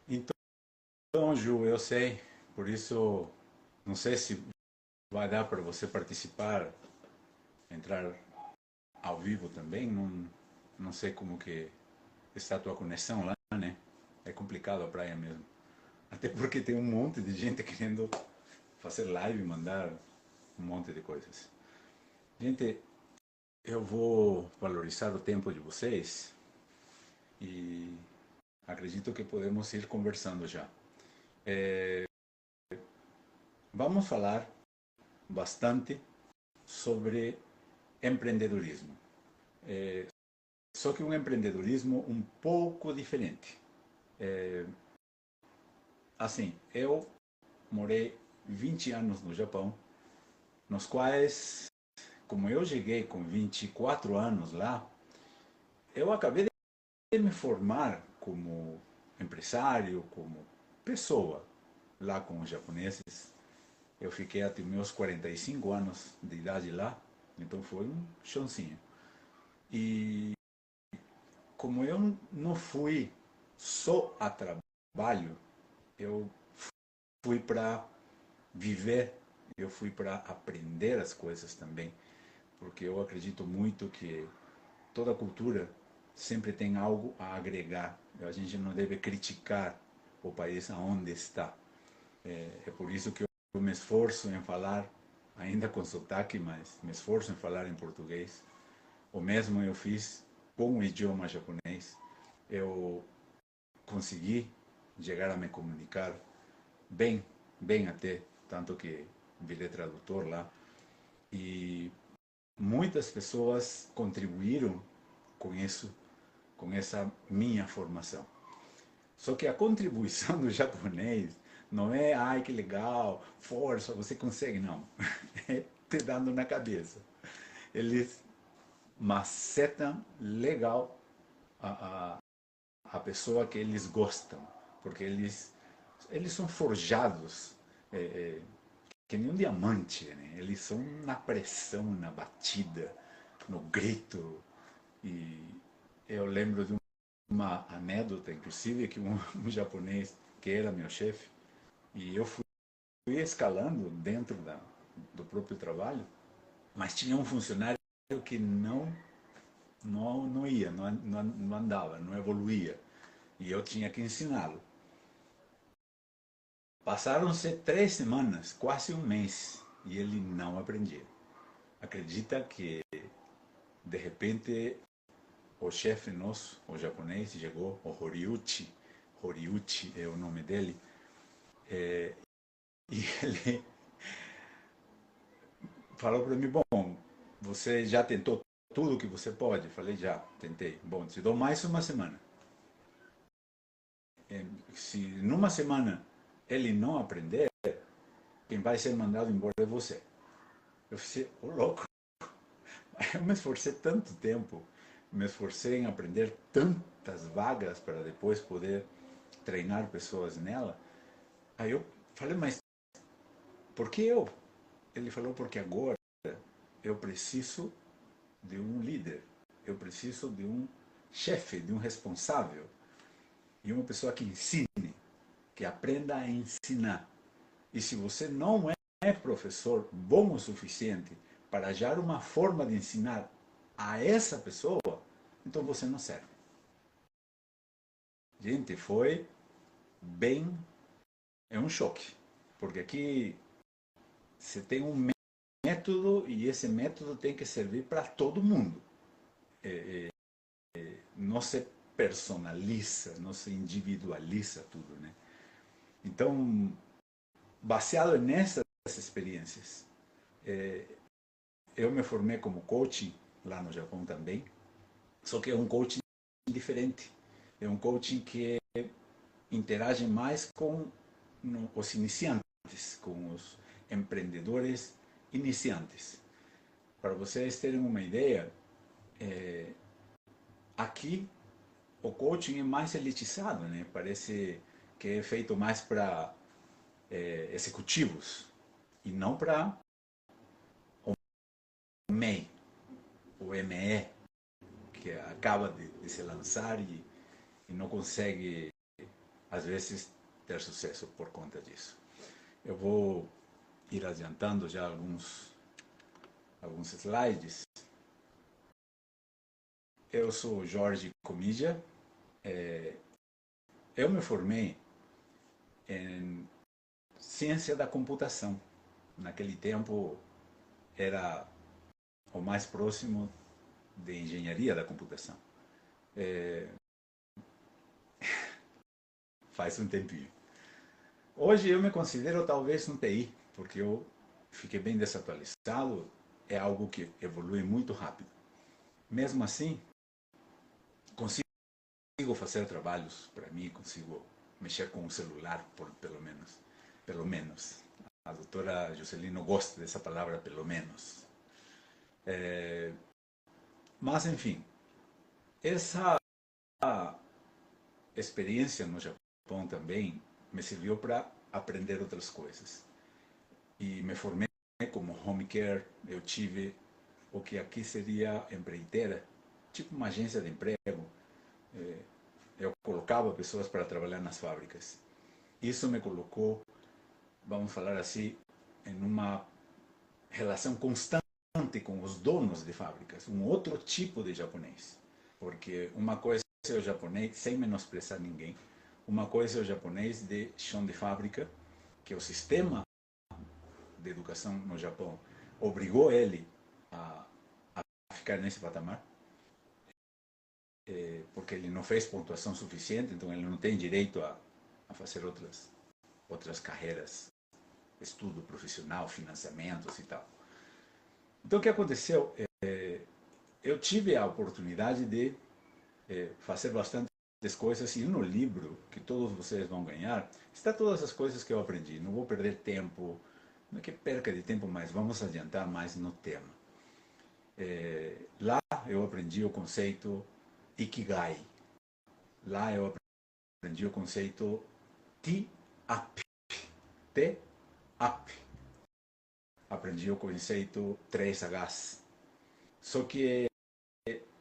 Então, Ju, eu sei, por isso não sei se vai dar para você participar, entrar ao vivo também, não sei como que está a tua conexão lá, né? É complicado a praia mesmo. Até porque tem um monte de gente querendo fazer live, mandar um monte de coisas. Gente, eu vou valorizar o tempo de vocês e acredito que podemos ir conversando já. Vamos falar bastante sobre empreendedorismo. Só que um empreendedorismo um pouco diferente. Assim, eu morei 20 anos no Japão, nos quais, como eu cheguei com 24 anos lá, eu acabei de me formar como empresário, como pessoa lá com os japoneses. Eu fiquei até meus 45 anos de idade lá, então foi um chancinho. E como eu não fui só a trabalho, eu fui para viver, eu fui para aprender as coisas também, porque eu acredito muito que toda cultura sempre tem algo a agregar. A gente não deve criticar o país aonde está. É por isso que eu me esforço em falar, ainda com sotaque, mas me esforço em falar em português. O mesmo eu fiz com o idioma japonês. Eu consegui chegar a me comunicar bem, bem até, tanto que virei tradutor lá. E muitas pessoas contribuíram com isso, com essa minha formação. Só que a contribuição do japonês não é, ai que legal, força, você consegue, não. É te dando na cabeça. Eles macetam legal a, a pessoa que eles gostam, porque eles são forjados que nem um diamante, né? Eles são na pressão, na batida, no grito. E eu lembro de uma anedota, inclusive, que um japonês que era meu chefe, e eu fui escalando dentro do próprio trabalho, mas tinha um funcionário que não ia, não andava, não evoluía. E eu tinha que ensiná-lo. Passaram-se 3 semanas, quase um mês, e ele não aprendia. Acredita que, de repente, o chefe nosso, o japonês, chegou, o Horiuchi é o nome dele, e ele falou para mim, bom, você já tentou tudo o que você pode? Falei, já, tentei. Bom, te dou mais uma semana. Se numa semana ele não aprender, quem vai ser mandado embora é você. Eu falei, ô louco, eu me esforcei tanto tempo, me esforcei em aprender tantas vagas para depois poder treinar pessoas nela. Aí eu falei, mas por que eu? Ele falou, porque agora eu preciso de um líder, eu preciso de um chefe, de um responsável e uma pessoa que ensine, que aprenda a ensinar. E se você não é professor bom o suficiente para achar uma forma de ensinar a essa pessoa, então você não serve. Gente, foi bem. É um choque. Porque aqui você tem um método e esse método tem que servir para todo mundo. Não se personaliza, não se individualiza tudo, né? Então, baseado nessas experiências, eu me formei como coaching lá no Japão também, só que é um coaching diferente. É um coaching que interage mais com os iniciantes, com os empreendedores iniciantes. Para vocês terem uma ideia, aqui o coaching é mais elitizado, né? Parece que é feito mais para executivos e não para o MEI, o ME, que acaba de se lançar e não consegue às vezes, ter sucesso por conta disso. Eu vou ir adiantando já alguns slides. Eu sou Jorge Comija. Eu me formei em ciência da computação. Naquele tempo era o mais próximo de engenharia da computação. Faz um tempinho. Hoje eu me considero talvez um TI, porque eu fiquei bem desatualizado. É algo que evolui muito rápido. Mesmo assim, consigo fazer trabalhos para mim, consigo mexer com o celular, pelo menos. Pelo menos. A doutora Juscelino gosta dessa palavra, pelo menos. Mas, enfim, essa experiência no Japão também me serviu para aprender outras coisas. E me formei como home care. Eu tive o que aqui seria empreiteira, tipo uma agência de emprego. Eu colocava pessoas para trabalhar nas fábricas. Isso me colocou, vamos falar assim, em uma relação constante com os donos de fábricas, um outro tipo de japonês. Porque uma coisa é o japonês, sem menosprezar ninguém, uma coisa é o japonês de chão de fábrica, que o sistema de educação no Japão obrigou ele a ficar nesse patamar, porque ele não fez pontuação suficiente, então ele não tem direito a fazer outras carreiras, estudo profissional, financiamentos e tal. Então o que aconteceu? Eu tive a oportunidade de fazer bastantes coisas, e no livro que todos vocês vão ganhar está todas as coisas que eu aprendi. Não vou perder tempo, não é que perca de tempo, mas vamos adiantar mais no tema. Lá eu aprendi o conceito Ikigai. Lá eu aprendi o conceito T-UP. T-UP. Aprendi o conceito 3Hs. Só que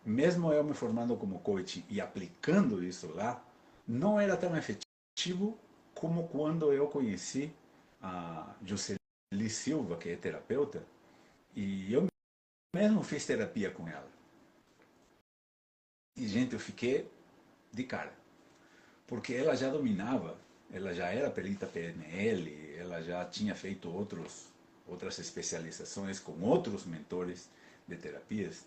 mesmo eu me formando como coach e aplicando isso lá, não era tão efetivo como quando eu conheci a Jusceli Silva, que é terapeuta, e eu mesmo fiz terapia com ela. E, gente, eu fiquei de cara, porque ela já dominava, ela já era perita PNL, ela já tinha feito outras especializações com outros mentores de terapias,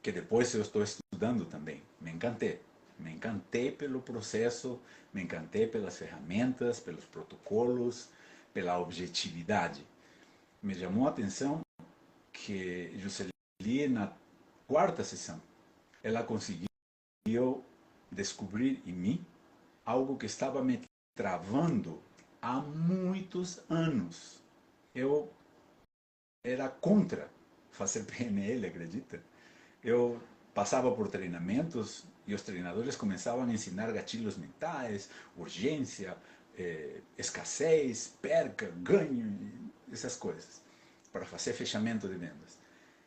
que depois eu estou estudando também. Me encantei pelo processo, me encantei pelas ferramentas, pelos protocolos, pela objetividade. Me chamou a atenção que Juscelino, na quarta sessão, ela conseguiu descobrir em mim algo que estava me travando há muitos anos. Eu era contra fazer PNL, acredita? Eu passava por treinamentos e os treinadores começavam a ensinar gatilhos mentais, urgência, escassez, perca, ganho, essas coisas, para fazer fechamento de vendas.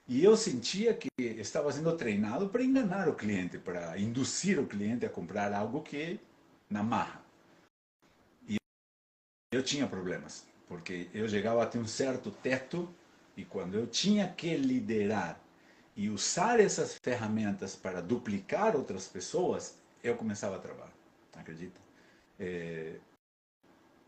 E eu sentia que estava sendo treinado para enganar o cliente, para induzir o cliente a comprar algo que na marra. E eu tinha problemas, porque eu chegava a ter um certo teto, e quando eu tinha que liderar e usar essas ferramentas para duplicar outras pessoas, eu começava a travar, acredita?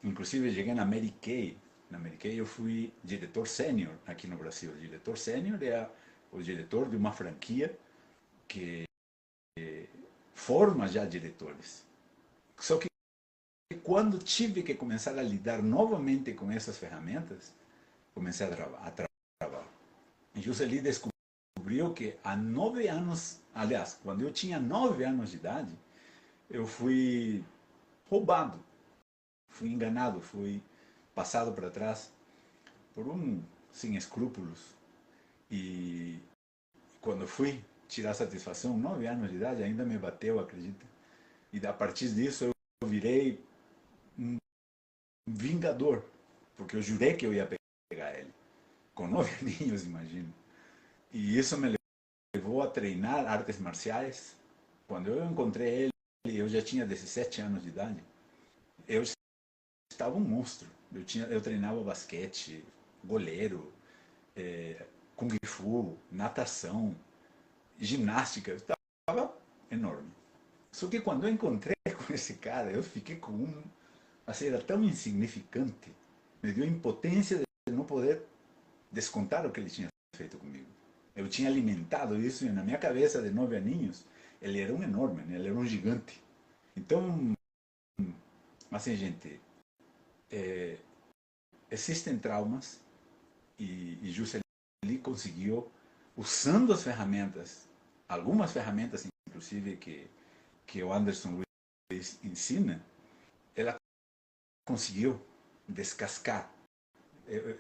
Inclusive, cheguei na Mary Kay. Na Mary Kay eu fui diretor sênior aqui no Brasil. O diretor sênior é o diretor de uma franquia que forma já diretores. Só que quando tive que começar a lidar novamente com essas ferramentas, comecei a travar. E Juscelino descobriu que há 9 anos, aliás, quando eu tinha 9 anos de idade, eu fui roubado, fui enganado, fui passado para trás por um sem escrúpulos. E quando fui tirar satisfação, 9 anos de idade, ainda me bateu, acredita? E a partir disso eu virei um vingador, porque eu jurei que eu ia pegar ele, com 9 aninhos, imagino. E isso me levou a treinar artes marciais. Quando eu encontrei ele, eu já tinha 17 anos de idade. eu estava um monstro. Eu treinava basquete, goleiro, kung fu, natação, ginástica. Eu estava enorme. Só que quando eu encontrei com esse cara, eu fiquei com um... Assim, era tão insignificante. Me deu impotência de não poder descontar o que ele tinha feito comigo. Eu tinha alimentado isso e na minha cabeça de 9 aninhos, ele era um enorme, né? Ele era um gigante. Então, assim, gente, existem traumas e Juscelino conseguiu, usando as ferramentas, algumas ferramentas, inclusive, que o Anderson Luiz ensina, ela conseguiu descascar.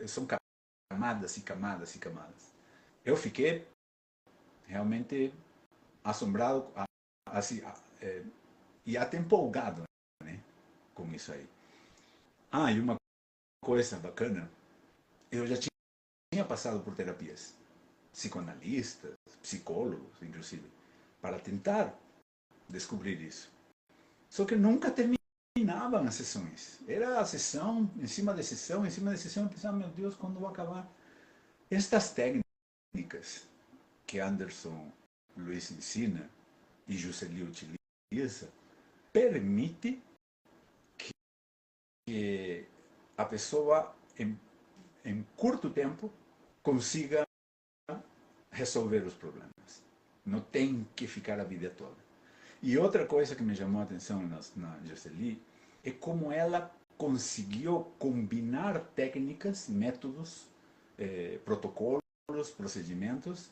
São camadas e camadas e camadas. Eu fiquei realmente assombrado assim, e até empolgado, né, com isso aí. E uma coisa bacana, eu já tinha passado por terapias, psicoanalistas, psicólogos, inclusive, para tentar descobrir isso. Só que nunca terminavam as sessões. Era a sessão, em cima de sessão, em cima de sessão, eu pensava, meu Deus, quando vai acabar? Estas técnicas que Anderson Luiz ensina e Juscelino utiliza, permite que a pessoa, em curto tempo, consiga resolver os problemas. Não tem que ficar a vida toda. E outra coisa que me chamou a atenção na Juscelino é como ela conseguiu combinar técnicas, métodos, protocolos, procedimentos,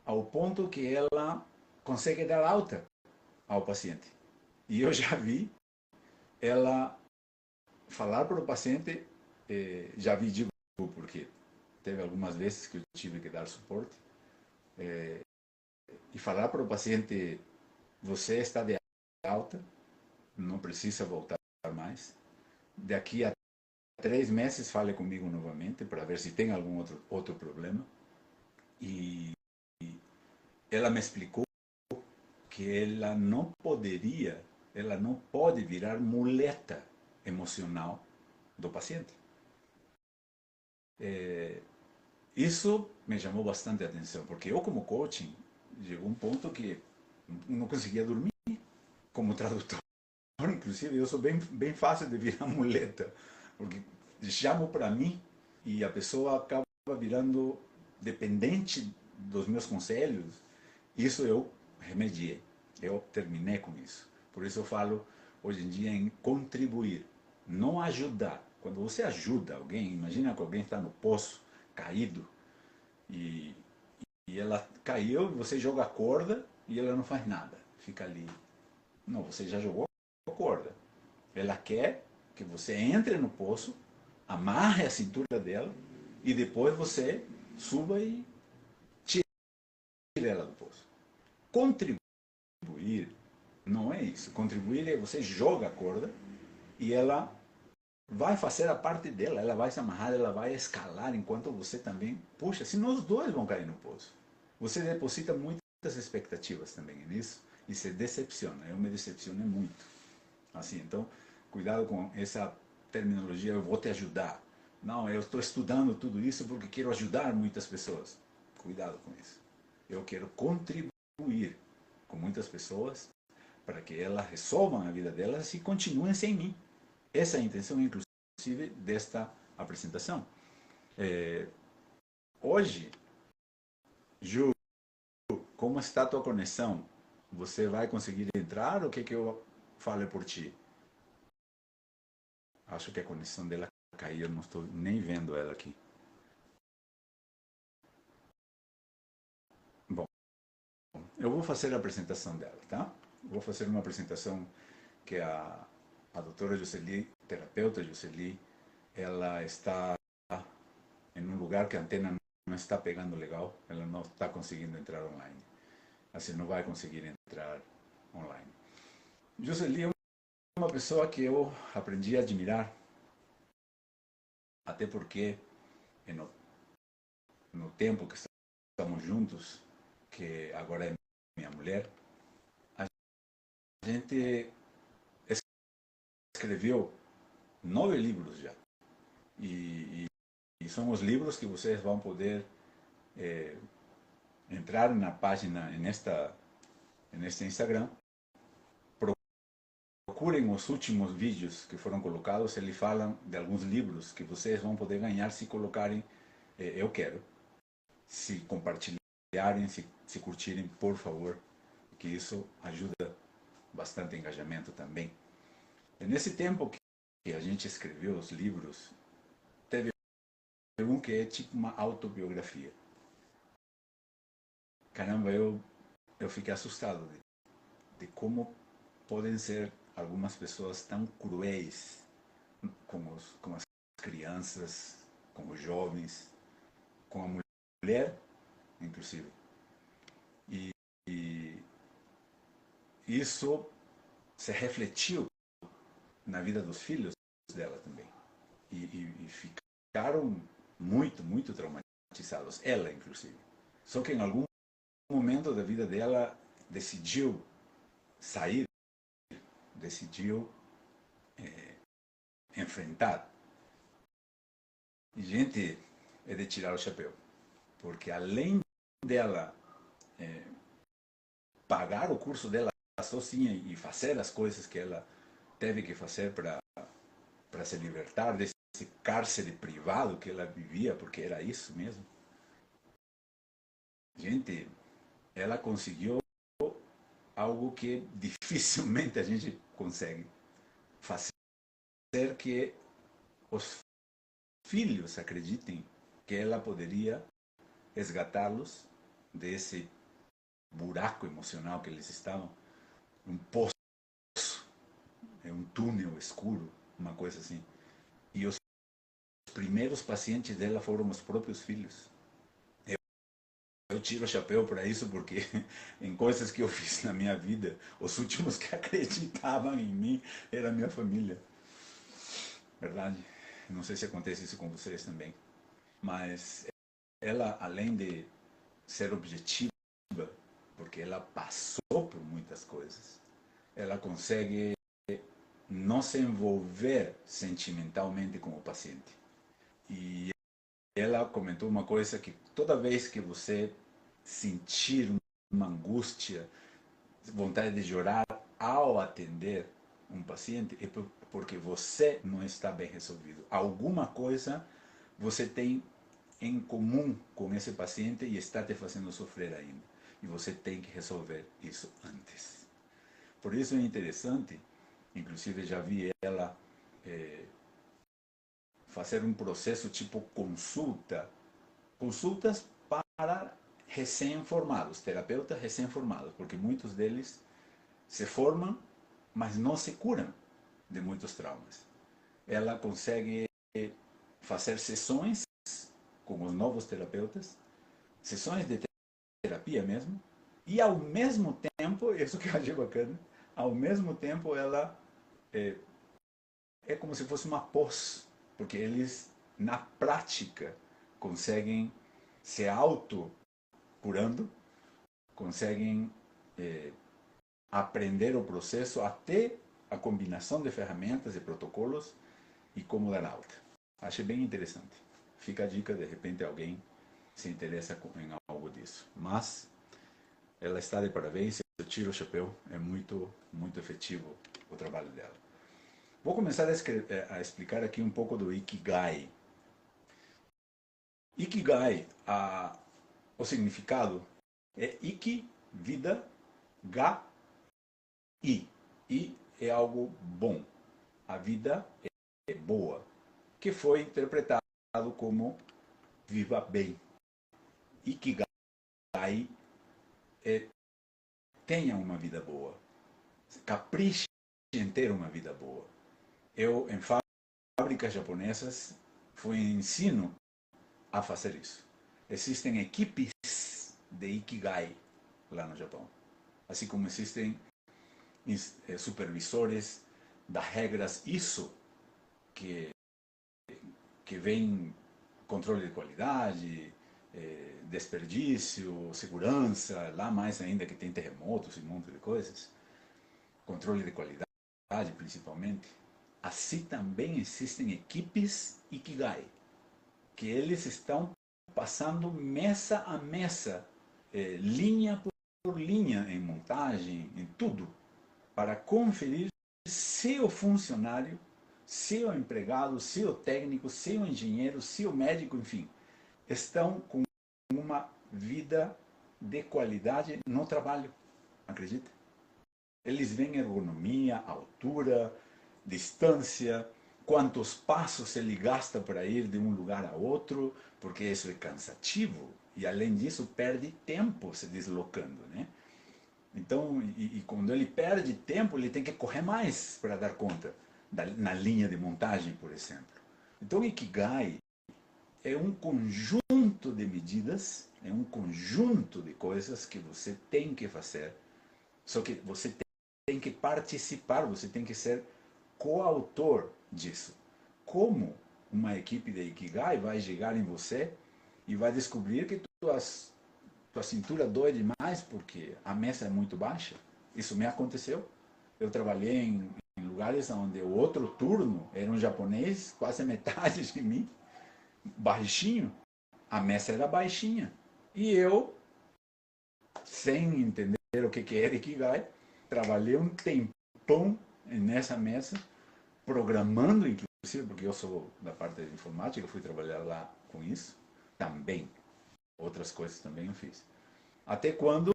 ao ponto que ela consegue dar alta ao paciente. E eu já vi ela falar para o paciente, já vi, digo, porque teve algumas vezes que eu tive que dar suporte, e falar para o paciente, você está de alta, não precisa voltar mais. Daqui a 3 meses fale comigo novamente para ver se tem algum outro problema. E ela me explicou que ela não pode virar muleta emocional do paciente. Isso me chamou bastante a atenção, porque eu como coaching, chegou um ponto que não conseguia dormir. Como tradutor, inclusive, eu sou bem fácil de virar muleta, porque chamo para mim e a pessoa acaba virando dependente dos meus conselhos. Isso eu remediei, eu terminei com isso. Por isso eu falo hoje em dia em contribuir, não ajudar. Quando você ajuda alguém, imagina que alguém está no poço, caído, e, e ela caiu, você joga a corda e ela não faz nada, fica ali. Não, você já jogou a corda. Ela quer que você entre no poço, amarre a cintura dela e depois você suba e tire ela do poço. Contribuir não é isso. Contribuir é você joga a corda e ela vai fazer a parte dela, ela vai se amarrar, ela vai escalar enquanto você também puxa, senão os dois vão cair no poço. Você deposita muitas expectativas também nisso e se decepciona. Eu me decepcionei muito. Assim, então, cuidado com essa terminologia, eu vou te ajudar. Não, eu estou estudando tudo isso porque quero ajudar muitas pessoas. Cuidado com isso. Eu quero contribuir com muitas pessoas para que elas resolvam a vida delas e continuem sem mim. Essa é a intenção, inclusive, desta apresentação. Hoje, Ju, como está a tua conexão? Você vai conseguir entrar ou o que eu fale por ti? Acho que a conexão dela caiu, eu não estou nem vendo ela aqui. Bom, eu vou fazer a apresentação dela, tá? Vou fazer uma apresentação que a doutora Juscelino, terapeuta Juscelino, ela está em um lugar que a antena não está pegando legal, ela não está conseguindo entrar online. Assim, não vai conseguir entrar online. Juscelino é uma pessoa que eu aprendi a admirar, até porque no, no tempo que estamos juntos, que agora é minha mulher, a gente escreveu 9 livros já. E, e são os livros que vocês vão poder entrar na página, neste Instagram. Procurem os últimos vídeos que foram colocados, eles falam de alguns livros que vocês vão poder ganhar se colocarem eu quero. Se compartilharem, se curtirem, por favor, que isso ajuda bastante engajamento também. E nesse tempo que a gente escreveu os livros, teve um que é tipo uma autobiografia. Caramba, eu fiquei assustado de como podem ser algumas pessoas tão cruéis com as crianças, com os jovens, com a mulher, inclusive. E isso se refletiu na vida dos filhos dela também. E ficaram muito traumatizados, ela inclusive. Só que em algum momento da vida dela decidiu sair, decidiu enfrentar. E, gente, é de tirar o chapéu. Porque além dela pagar o curso dela sozinha e fazer as coisas que ela teve que fazer para se libertar desse cárcere privado que ela vivia, porque era isso mesmo. Gente, ela conseguiu algo que dificilmente a gente consegue fazer que os filhos acreditem que ela poderia resgatá-los desse buraco emocional que eles estavam, um poço, um túnel escuro, uma coisa assim. E os primeiros pacientes dela foram os próprios filhos. Eu tiro o chapéu para isso porque em coisas que eu fiz na minha vida, os últimos que acreditavam em mim era a minha família. Verdade? Não sei se acontece isso com vocês também. Mas ela, além de ser objetiva, porque ela passou por muitas coisas, ela consegue não se envolver sentimentalmente com o paciente. E ela comentou uma coisa que toda vez que você sentir uma angústia, vontade de chorar ao atender um paciente, é porque você não está bem resolvido. Alguma coisa você tem em comum com esse paciente e está te fazendo sofrer ainda. E você tem que resolver isso antes. Por isso é interessante, inclusive já vi ela fazer um processo tipo consultas para recém-formados, terapeutas recém-formados, porque muitos deles se formam, mas não se curam de muitos traumas. Ela consegue fazer sessões com os novos terapeutas, sessões de terapia mesmo, e ao mesmo tempo, isso que eu achei bacana, ao mesmo tempo ela é como se fosse uma pós, porque eles na prática conseguem se auto-curando, conseguem aprender o processo até a combinação de ferramentas e protocolos e como dar alta. Achei bem interessante. Fica a dica, de repente alguém se interessa em algo disso. Mas ela está de parabéns, eu tiro o chapéu, é muito efetivo o trabalho dela. Vou começar a explicar aqui um pouco do Ikigai. Ikigai, o significado é Iki, vida, Ga, I. I é algo bom. A vida é boa, que foi interpretado como viva bem. Ikigai é tenha uma vida boa. Capriche em ter uma vida boa. Eu, em fábricas japonesas, ensino a fazer isso. Existem equipes de Ikigai lá no Japão. Assim como existem supervisores das regras ISO, que vem controle de qualidade, desperdício, segurança, lá mais ainda que tem terremotos e um monte de coisas. Controle de qualidade, principalmente. assim também existem equipes Ikigai, que eles estão passando mesa a mesa, linha por linha, em montagem, em tudo, para conferir se o funcionário, se o empregado, se o técnico, se o engenheiro, se o médico, enfim, estão com uma vida de qualidade no trabalho. Acredita? Eles veem ergonomia, altura, distância, quantos passos ele gasta para ir de um lugar a outro, porque isso é cansativo e além disso perde tempo se deslocando, né? Então, quando ele perde tempo, ele tem que correr mais para dar conta na linha de montagem, por exemplo. Então, o Ikigai é um conjunto de medidas, é um conjunto de coisas que você tem que fazer, só que você tem que participar, você tem que ser coautor disso. Como uma equipe de Ikigai vai chegar em você e vai descobrir que tua cintura dói demais porque a mesa é muito baixa? Isso me aconteceu. Eu trabalhei em lugares onde o outro turno era um japonês, quase metade de mim, baixinho. A mesa era baixinha. E eu, sem entender o que era Ikigai, trabalhei um tempão nessa mesa, programando, inclusive, porque eu sou da parte de informática, fui trabalhar lá com isso, também. Outras coisas também eu fiz. Até quando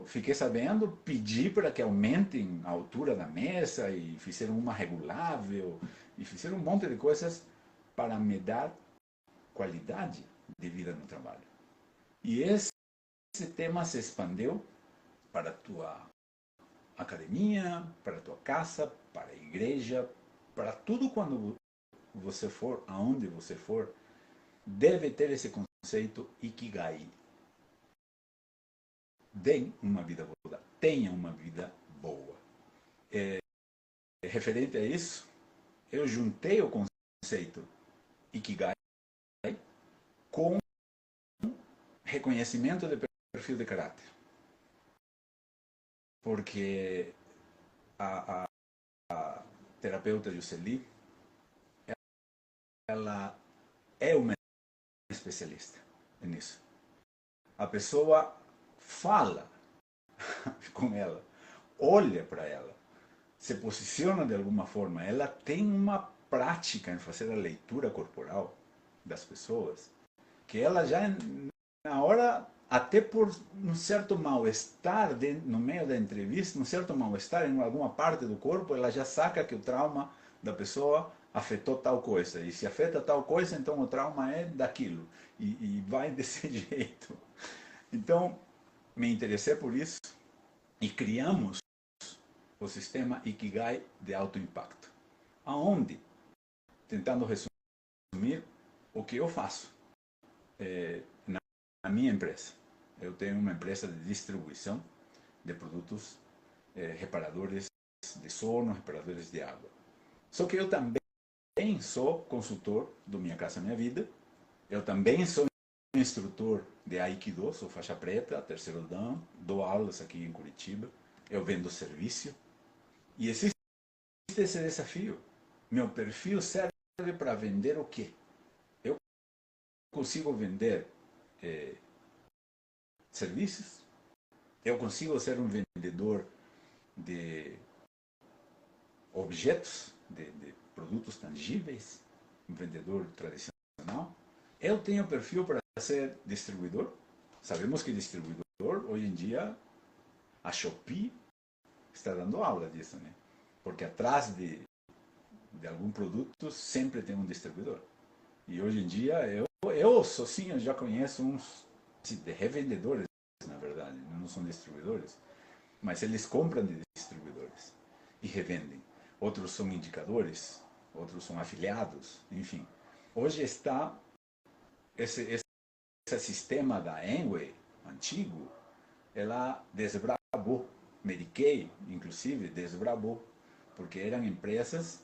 fiquei sabendo, pedi para que aumentem a altura da mesa e fizeram uma regulável e fizeram um monte de coisas para me dar qualidade de vida no trabalho. E esse tema se expandiu para a tua academia, para a tua casa, para a igreja, para tudo. Quando você for, aonde você for, deve ter esse conceito Ikigai. Dê uma vida boa, tenha uma vida boa. Referente a isso, eu juntei o conceito Ikigai com reconhecimento de perfil de caráter. Porque a terapeuta Juscelie, ela é uma especialista nisso. A pessoa fala com ela, olha para ela, se posiciona de alguma forma, ela tem uma prática em fazer a leitura corporal das pessoas, que ela já na hora, até por um certo mal-estar no meio da entrevista, um certo mal-estar em alguma parte do corpo, ela já saca que o trauma da pessoa afetou tal coisa. E se afeta tal coisa, então o trauma é daquilo. E vai desse jeito. Então, me interessei por isso e criamos o sistema Ikigai de alto impacto. Aonde, tentando resumir o que eu faço na minha empresa. Eu tenho uma empresa de distribuição de produtos reparadores de sono, reparadores de água. Só que eu também sou consultor do Minha Casa Minha Vida. Eu também sou instrutor de Aikido, sou faixa preta, terceiro dan, dou aulas aqui em Curitiba. Eu vendo serviço. E existe esse desafio. Meu perfil serve para vender o quê? Eu consigo vender serviços? Eu consigo ser um vendedor de objetos, de produtos tangíveis, um vendedor tradicional? Eu tenho perfil para ser distribuidor? Sabemos que distribuidor, hoje em dia, a Shopee está dando aula disso, né? Porque atrás de algum produto sempre tem um distribuidor. E hoje em dia, eu sozinho já conheço uns de revendedores, na verdade, não são distribuidores, mas eles compram de distribuidores e revendem. Outros são indicadores, outros são afiliados, enfim. Hoje está esse sistema da Amway, antigo, ela desbravou. Medicaid, inclusive, desbravou, porque eram empresas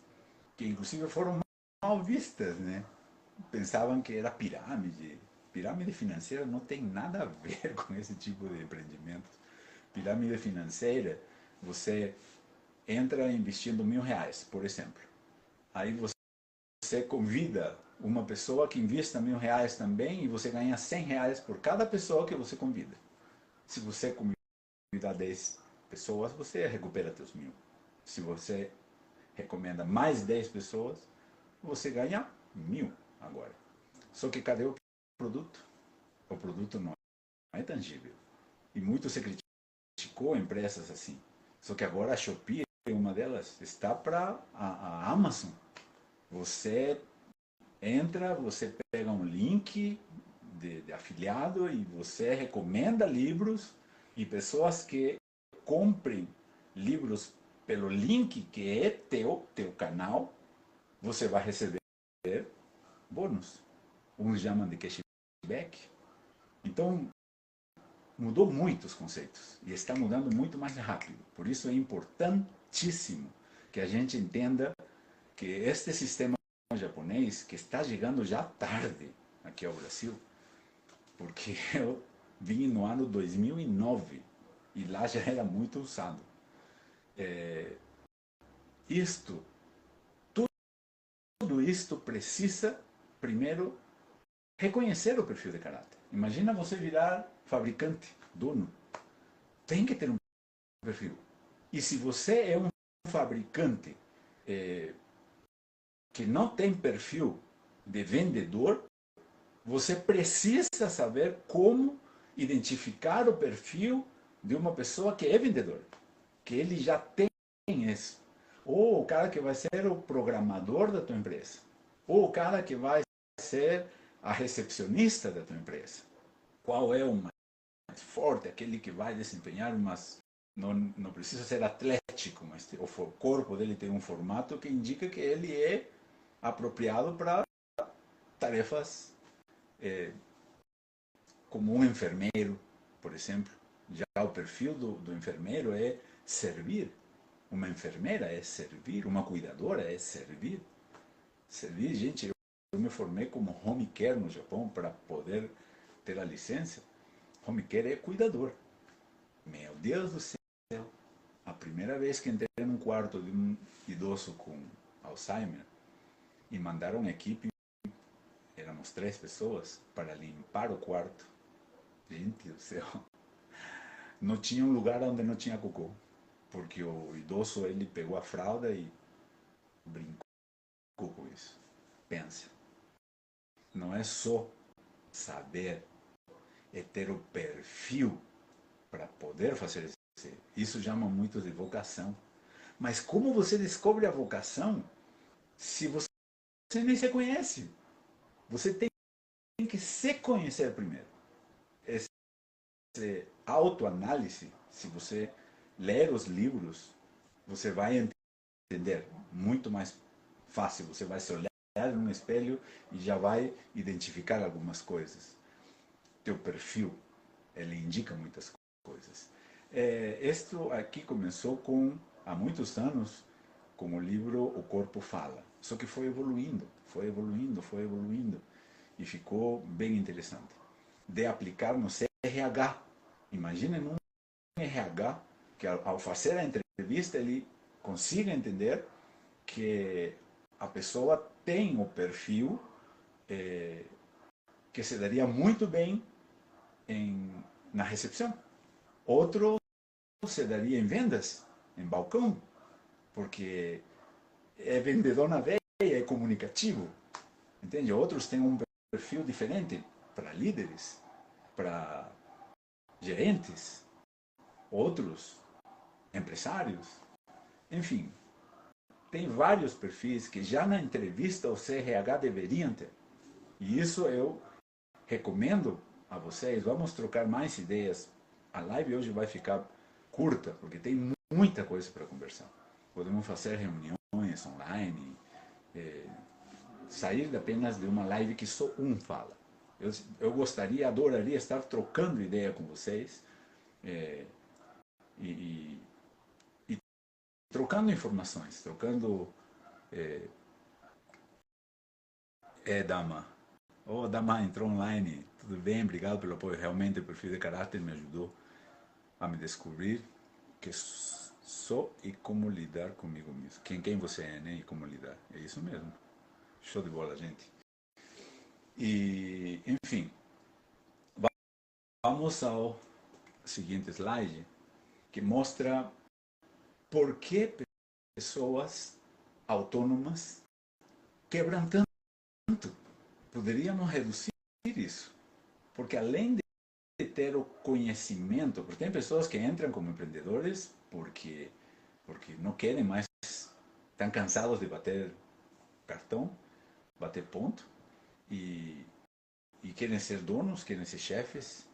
que, inclusive, foram mal vistas, né? Pensavam que era pirâmide. Pirâmide financeira não tem nada a ver com esse tipo de empreendimento. Pirâmide financeira, você entra investindo R$1.000, por exemplo. Aí você convida uma pessoa que invista R$ 1.000 também e você ganha R$ 100 por cada pessoa que você convida. Se você convidar 10 pessoas, você recupera teus 1.000. Se você recomenda mais 10 pessoas, você ganha 1.000 agora. Só que cadê o produto? O produto não é tangível. E muito se criticou empresas assim. Só que agora a Shopee, uma delas, está para a Amazon. Você entra, você pega um link de afiliado e você recomenda livros e pessoas que comprem livros pelo link que é teu canal, você vai receber bônus. Uns chamam de cashback. Então, mudou muito os conceitos e está mudando muito mais rápido. Por isso é importantíssimo que a gente entenda que este sistema japonês, que está chegando já tarde aqui ao Brasil, porque eu vim no ano 2009 e lá já era muito usado. Isto, tudo isto precisa, primeiro, reconhecer o perfil de caráter. Imagina você virar fabricante, dono. Tem que ter um perfil. E se você é um fabricante que não tem perfil de vendedor, você precisa saber como identificar o perfil de uma pessoa que é vendedor, que ele já tem isso. Ou o cara que vai ser o programador da tua empresa, ou o cara que vai ser a recepcionista da tua empresa. Qual é o mais forte, aquele que vai desempenhar umas... Não precisa ser atlético, mas o corpo dele tem um formato que indica que ele é apropriado para tarefas como um enfermeiro, por exemplo. Já o perfil do enfermeiro é servir. Uma enfermeira é servir, uma cuidadora é servir. Servir, gente, eu me formei como home care no Japão para poder ter a licença. Home care é cuidador. Meu Deus do céu. A primeira vez que entrei num quarto de um idoso com Alzheimer e mandaram uma equipe, éramos 3 pessoas, para limpar o quarto. Gente do céu. Não tinha um lugar onde não tinha cocô. Porque o idoso, ele pegou a fralda e brincou com isso. Pensa. Não é só saber, é ter o perfil para poder fazer isso. Isso chama muito de vocação. Mas como você descobre a vocação se você nem se conhece? Você tem que se conhecer primeiro. Esse autoanálise, se você ler os livros, você vai entender muito mais fácil. Você vai se olhar no espelho e já vai identificar algumas coisas. Teu perfil, ele indica muitas coisas. Isto aqui começou há muitos anos com o livro O Corpo Fala. Só que foi evoluindo, foi evoluindo, foi evoluindo. E ficou bem interessante. De aplicar no RH. Imaginem um RH que ao fazer a entrevista ele consiga entender que a pessoa tem o perfil que se daria muito bem na recepção. Outro se daria em vendas, em balcão, porque é vendedor na veia, é comunicativo. Entende? Outros têm um perfil diferente para líderes, para gerentes, outros empresários. Enfim, tem vários perfis que já na entrevista o CRH deveriam ter. E isso eu recomendo a vocês. Vamos trocar mais ideias. A live hoje vai ficar curta, porque tem muita coisa para conversar. Podemos fazer reuniões online, sair apenas de uma live que só um fala. Eu gostaria, adoraria estar trocando ideia com vocês e trocando informações, trocando... Dama. Dama entrou online. Tudo bem, obrigado pelo apoio. Realmente o perfil de caráter me ajudou a me descobrir, que Sou e como lidar comigo mesmo. Quem você é, né? E como lidar. É isso mesmo. Show de bola, gente. E, enfim, vamos ao seguinte slide, que mostra por que pessoas autônomas quebram tanto. Poderíamos reduzir isso. Porque além de ter o conhecimento, porque tem pessoas que entram como empreendedores porque não querem mais, estão cansados de bater cartão, bater ponto, e, e querem ser donos, querem ser chefes,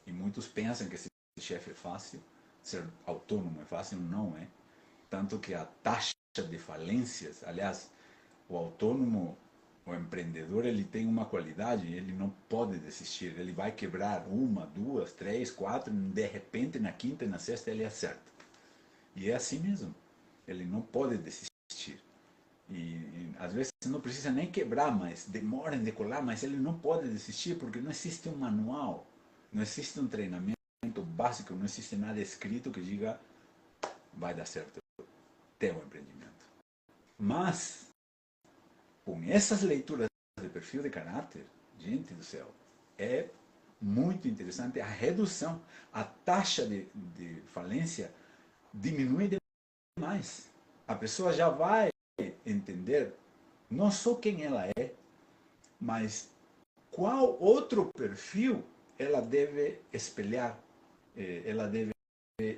e muitos pensam que ser chefe é fácil, ser autônomo é fácil, não é. Tanto que a taxa de falências, aliás, o autônomo, o empreendedor, ele tem uma qualidade, ele não pode desistir, ele vai quebrar uma, duas, três, quatro, de repente na quinta e na sexta ele acerta. E é assim mesmo, ele não pode desistir. E às vezes não precisa nem quebrar, mas demora em decolar, mas ele não pode desistir porque não existe um manual, não existe um treinamento básico, não existe nada escrito que diga vai dar certo teu empreendimento. Mas com essas leituras de perfil de caráter, gente do céu, é muito interessante a redução, a taxa de falência diminui demais. A pessoa já vai entender não só quem ela é, mas qual outro perfil ela deve espelhar, ela deve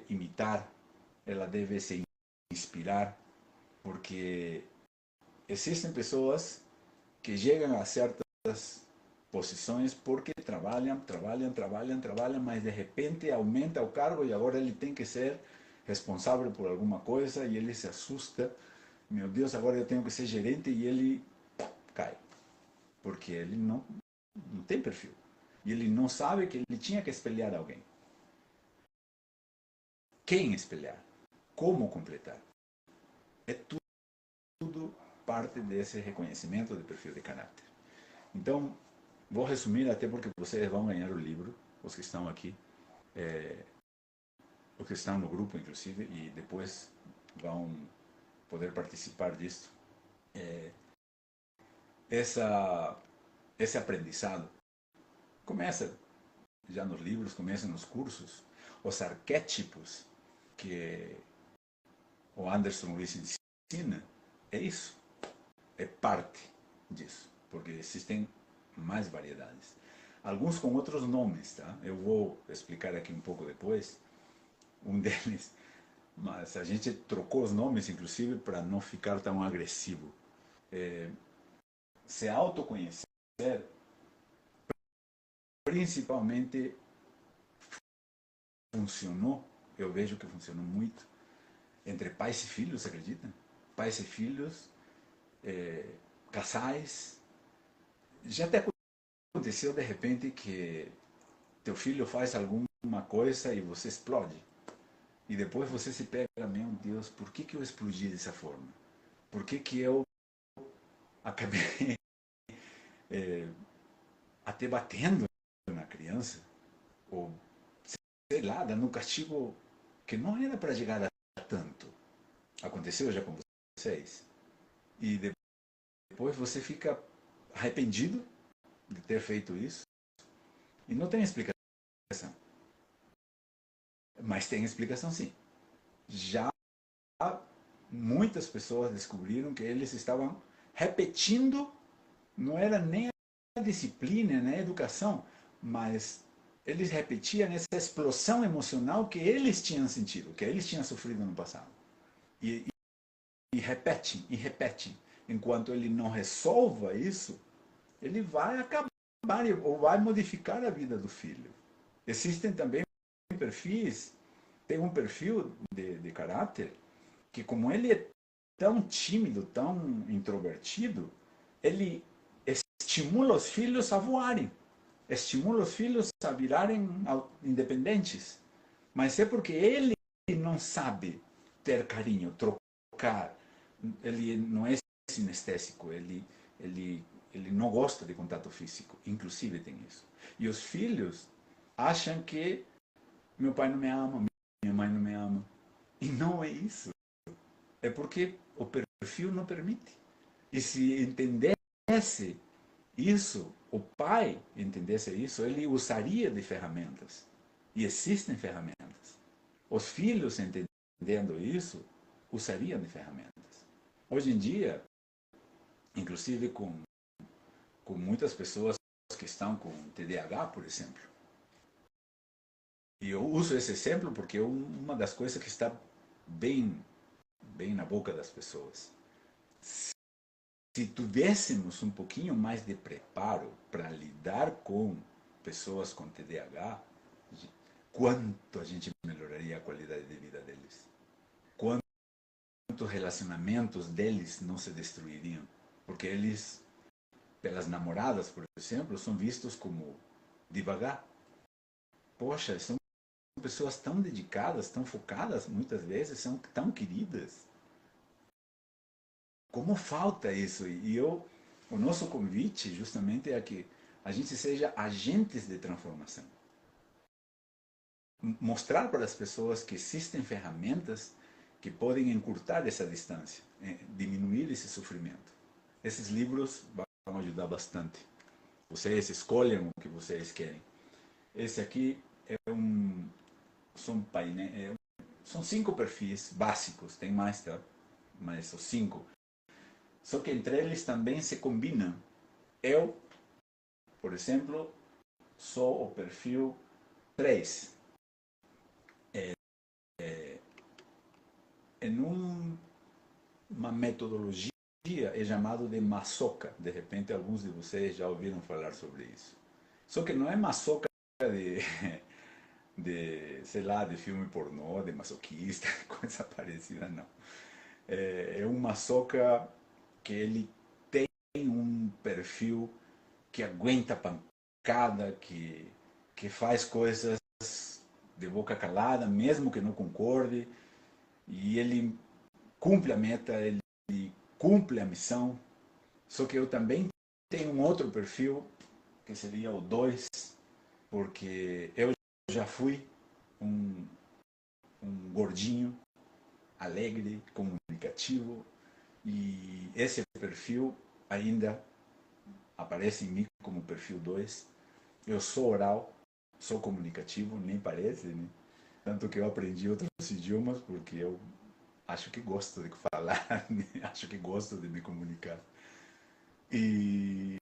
imitar, ela deve se inspirar, porque existem pessoas que chegam a certas posições porque trabalham, mas de repente aumenta o cargo e agora ele tem que ser responsável por alguma coisa e ele se assusta. Meu Deus, agora eu tenho que ser gerente e ele cai. Porque ele não tem perfil. E ele não sabe que ele tinha que espelhar alguém. Quem espelhar? Como completar? É tudo parte desse reconhecimento de perfil de caráter. Então, vou resumir até porque vocês vão ganhar o livro, os que estão aqui, os que estão no grupo, inclusive, e depois vão poder participar disso. Essa, esse aprendizado começa já nos livros, começa nos cursos, os arquétipos que o Anderson Luiz ensina, é isso, é parte disso, porque existem mais variedades. Alguns com outros nomes, tá? Eu vou explicar aqui um pouco depois, um deles, mas a gente trocou os nomes, inclusive, para não ficar tão agressivo. Se autoconhecer, principalmente, funcionou, eu vejo que funcionou muito, entre pais e filhos, acredita? Pais e filhos, casais. Já até aconteceu de repente que teu filho faz alguma coisa e você explode. E depois você se pega, meu Deus, por que eu explodi dessa forma? Por que eu acabei até batendo na criança? Ou, sei lá, dando um castigo que não era para chegar a tanto. Aconteceu já com vocês? E depois você fica arrependido de ter feito isso. E não tem explicação. Mas tem explicação sim. Já muitas pessoas descobriram que eles estavam repetindo, não era nem a disciplina, nem a educação, mas eles repetiam essa explosão emocional que eles tinham sentido, que eles tinham sofrido no passado. E repetem, e repetem. Enquanto ele não resolva isso, ele vai acabar ou vai modificar a vida do filho. Existem também perfis, tem um perfil de caráter que, como ele é tão tímido, tão introvertido, ele estimula os filhos a voarem, estimula os filhos a virarem independentes. Mas é porque ele não sabe ter carinho, trocar. Ele não é sinestésico, ele não gosta de contato físico, inclusive tem isso. E os filhos acham que meu pai não me ama, minha mãe não me ama. E não é isso. É porque o perfil não permite. E se entendesse isso, o pai entendesse isso, ele usaria de ferramentas. E existem ferramentas. Os filhos entendendo isso, usariam de ferramentas. Hoje em dia, inclusive com muitas pessoas que estão com TDAH, por exemplo. E eu uso esse exemplo porque é uma das coisas que está bem, bem na boca das pessoas. Se tivéssemos um pouquinho mais de preparo para lidar com pessoas com TDAH, quanto a gente melhoraria a qualidade de vida deles. Quantos relacionamentos deles não se destruiriam. Porque eles, pelas namoradas, por exemplo, são vistos como devagar. Poxa, são pessoas tão dedicadas, tão focadas, muitas vezes, são tão queridas. Como falta isso? O nosso convite justamente é que a gente seja agentes de transformação. Mostrar para as pessoas que existem ferramentas que podem encurtar essa distância, diminuir esse sofrimento. Esses livros vão ajudar bastante. Vocês escolhem o que vocês querem. Esse aqui é são painéis, são 5 perfis básicos, tem mais, tá? Mas os 5. Só que entre eles também se combinam. Eu, por exemplo, sou o perfil 3. Em uma metodologia é chamado de masoca. De repente, alguns de vocês já ouviram falar sobre isso. Só que não é masoca de, sei lá, de filme pornô, de masoquista, coisa parecida, não. É um masoca que ele tem um perfil que aguenta pancada, que faz coisas de boca calada, mesmo que não concorde, e ele cumpre a meta, ele cumpre a missão. Só que eu também tenho um outro perfil, que seria o 2, porque eu já fui um, um gordinho, alegre, comunicativo, e esse perfil ainda aparece em mim como perfil 2. Eu sou oral, sou comunicativo, nem parece, né? Tanto que eu aprendi outros idiomas porque eu acho que gosto de falar, né? Acho que gosto de me comunicar. E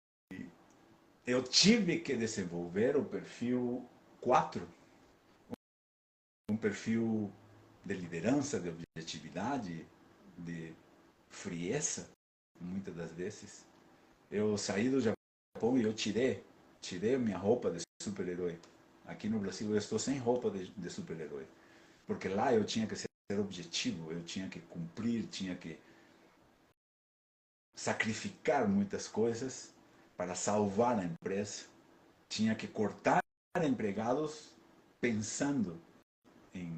eu tive que desenvolver o perfil 4, um perfil de liderança, de objetividade, de frieza, muitas das vezes. Eu saí do Japão e eu tirei minha roupa de super-herói. Aqui no Brasil eu estou sem roupa de super-herói. Porque lá eu tinha que ser objetivo, eu tinha que cumprir, tinha que sacrificar muitas coisas para salvar a empresa. Tinha que cortar empregados pensando em,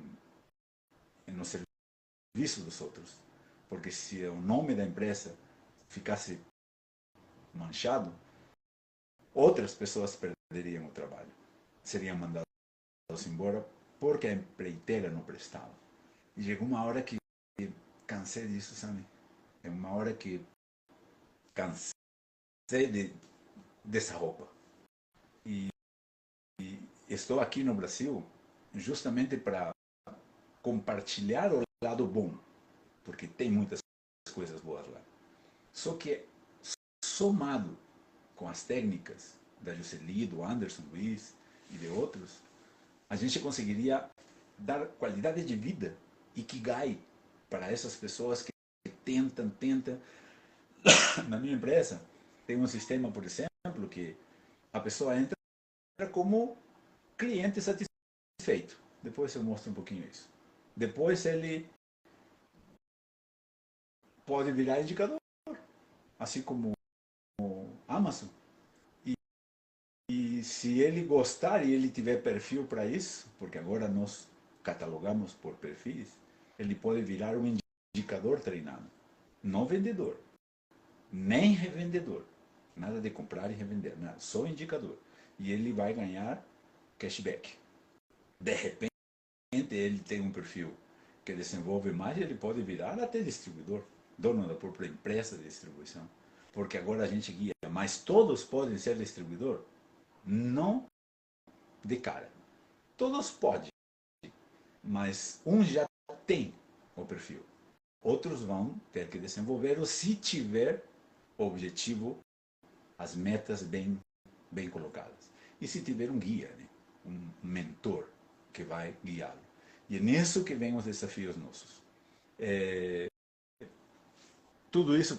no serviço dos outros. Porque se o nome da empresa ficasse manchado, outras pessoas perderiam o trabalho. Seriam mandados embora porque a empreiteira não prestava. E chegou uma hora que cansei disso, sabe? É uma hora que cansei dessa roupa. E, e estou aqui no Brasil justamente para compartilhar o lado bom, porque tem muitas coisas boas lá. Só que somado com as técnicas da Jocely, do Anderson Luiz e de outros, a gente conseguiria dar qualidade de vida, ikigai, para essas pessoas que tentam. Na minha empresa tem um sistema, por exemplo, que a pessoa entra como cliente satisfeito. Depois eu mostro um pouquinho isso. Depois ele pode virar indicador, assim como o Amazon. E, e se ele gostar e ele tiver perfil para isso, porque agora nós catalogamos por perfis, ele pode virar um indicador treinado. Não vendedor, nem revendedor. Nada de comprar e revender, nada, só indicador. E ele vai ganhar cashback. De repente, ele tem um perfil que desenvolve mais, ele pode virar até distribuidor, dono da própria empresa de distribuição. Porque agora a gente guia, mas todos podem ser distribuidor? Não de cara. Todos podem, mas um já tem o perfil. Outros vão ter que desenvolver, ou se tiver o objetivo, as metas bem colocadas. E se tiver um guia, né? Um mentor que vai guiá-lo. E é nisso que vem os desafios nossos. Tudo isso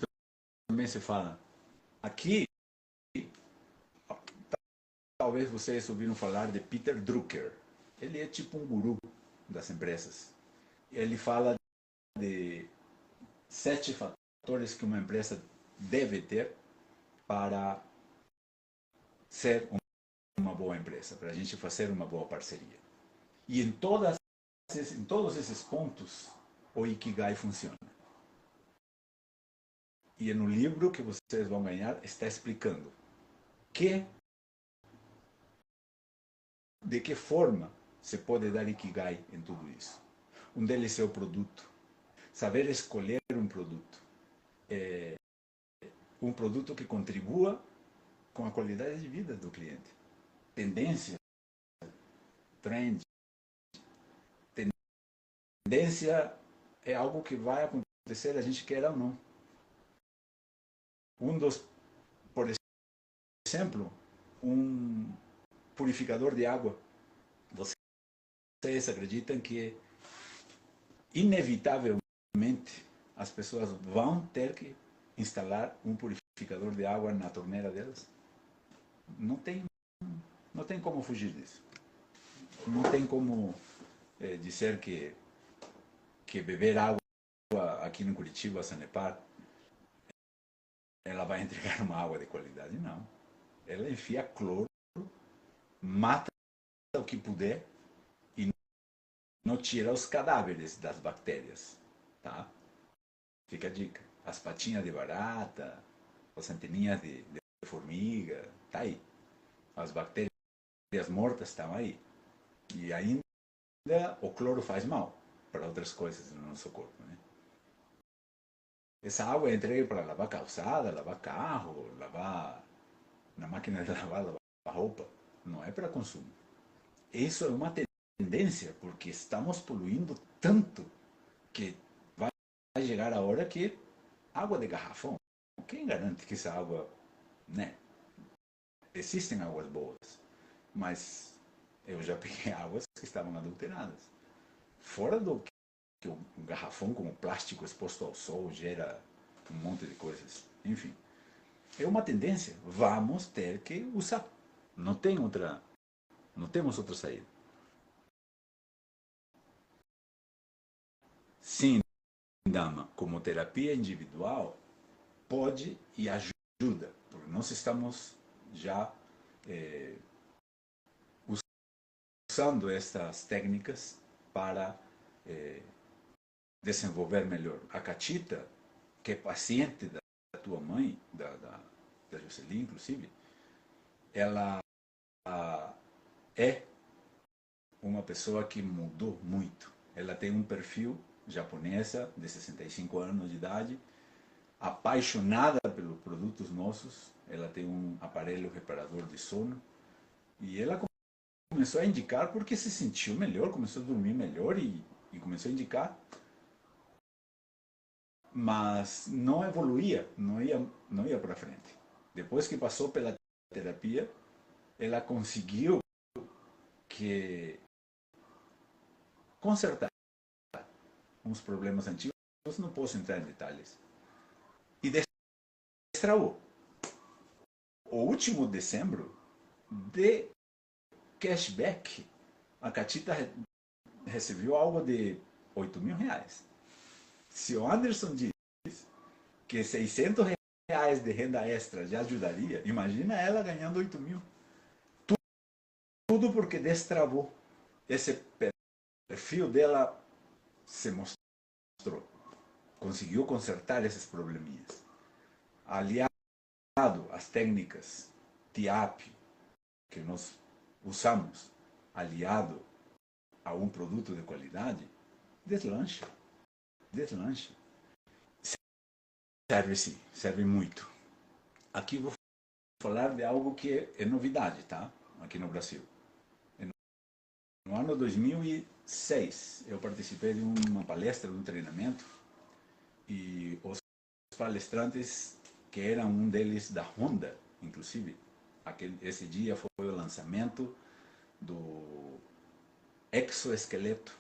também se fala aqui. Talvez vocês ouviram falar de Peter Drucker. Ele é tipo um guru das empresas. Ele fala de 7 fatores que uma empresa deve ter para ser uma boa empresa, para a gente fazer uma boa parceria. E em todos esses pontos, o Ikigai funciona. E no livro que vocês vão ganhar está explicando de que forma se pode dar Ikigai em tudo isso. Um deles é o produto. Saber escolher um produto. Um produto que contribua com a qualidade de vida do cliente. Tendência, trend. Tendência é algo que vai acontecer, a gente queira ou não. Por exemplo, um purificador de água. Vocês acreditam que inevitavelmente as pessoas vão ter que instalar um purificador de água na torneira delas? Não tem como fugir disso. Não tem como dizer que beber água aqui no Curitiba, Sanepar, ela vai entregar uma água de qualidade. Não. Ela enfia cloro, mata o que puder e não tira os cadáveres das bactérias. Tá? Fica a dica. As patinhas de barata, as anteninhas de formiga, tá aí. As bactérias mortas estão aí. E ainda o cloro faz mal para outras coisas no nosso corpo. Né? Essa água é entregue para lavar calçada, lavar carro, lavar na máquina de lavar roupa. Não é para consumo. Isso é uma tendência, porque estamos poluindo tanto que vai chegar a hora que água de garrafão, quem garante que essa água, né? Existem águas boas, mas eu já peguei águas que estavam adulteradas. Fora do que o garrafão com o plástico exposto ao sol gera um monte de coisas. Enfim, é uma tendência. Vamos ter que usar. Não temos outra saída. Sim, dama, como terapia individual, pode e ajuda, porque nós estamos já usando estas técnicas para desenvolver melhor. A Catita, que é paciente da tua mãe, da Jocely, inclusive, ela é uma pessoa que mudou muito. Ela tem um perfil japonesa de 65 anos de idade, apaixonada pelos produtos nossos. Ela tem um aparelho reparador de sono e ela começou a indicar porque se sentiu melhor, começou a dormir melhor e começou a indicar, mas não evoluía, não ia para frente. Depois que passou pela terapia, ela conseguiu consertar uns problemas antigos, não posso entrar em detalhes, e destravou. O último dezembro, de cashback, a Catita recebeu algo de R$ 8.000. Se o Anderson diz que R$ 600 de renda extra já ajudaria, imagina ela ganhando 8.000. Tudo porque destravou. Esse perfil dela se mostrou. Conseguiu consertar esses probleminhas. Aliado às técnicas TIAP que nós usamos, aliado a um produto de qualidade, deslancha, deslancha. Serve sim, serve muito. Aqui vou falar de algo que é novidade, tá? Aqui no Brasil. No ano 2006, eu participei de uma palestra, de um treinamento, e os palestrantes, que eram um deles da Honda, inclusive, esse dia foi o lançamento do exoesqueleto,